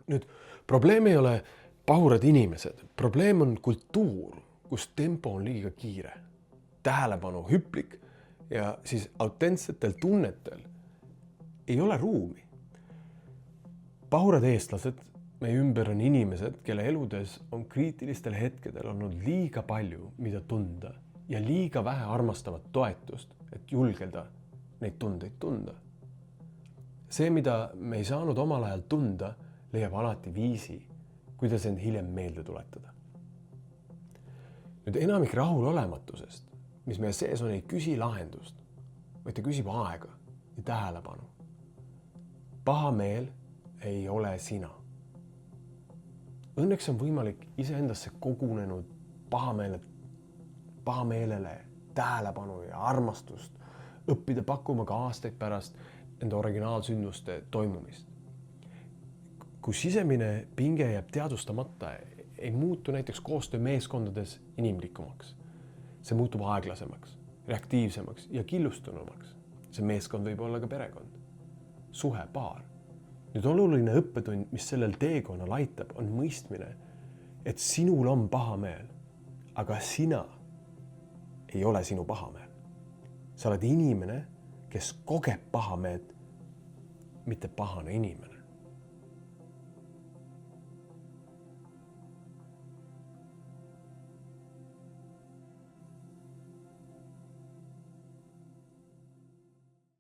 Nüüd, probleem ei ole pahurad inimesed. Probleem on kultuur, kus tempo on liiga kiire. Tähelepanu hüplik ja siis autentsetel tunnetel ei ole ruumi. Pahurad eestlased meie ümber on inimesed, kelle eludes on kriitilistel hetkedel olnud liiga palju, mida tunda ja liiga vähe armastavat toetust, et julgelda neid tundeid tunda. See, mida me ei saanud omal ajal tunda, leiab alati viisi, kuidas end hiljem meelde tuletada. Nüüd enamik rahulolematusest, mis meie sees on, ei küsi lahendust, vaid ta küsib aega ja tähelepanu. Paha meel ei ole sina. Õnneks on võimalik iseendasse kogunenud pahameelele tähelepanu ja armastust õppida pakkuma ka aastaid pärast enda originaalsünduste toimumist. Kui sisemine pinge jääb teadustamata, ei muutu näiteks koostöö meeskondades inimlikumaks. See muutub aeglasemaks, reaktiivsemaks ja killustunumaks. See meeskond võib olla ka perekond, suhe, paar. Nüüd oluline õppetund, mis sellel teekonnal aitab, on mõistmine, et sinul on paha meel, aga sina ei ole sinu pahameel. Sa oled inimene, kes kogeb pahameelt, mitte pahane inimene.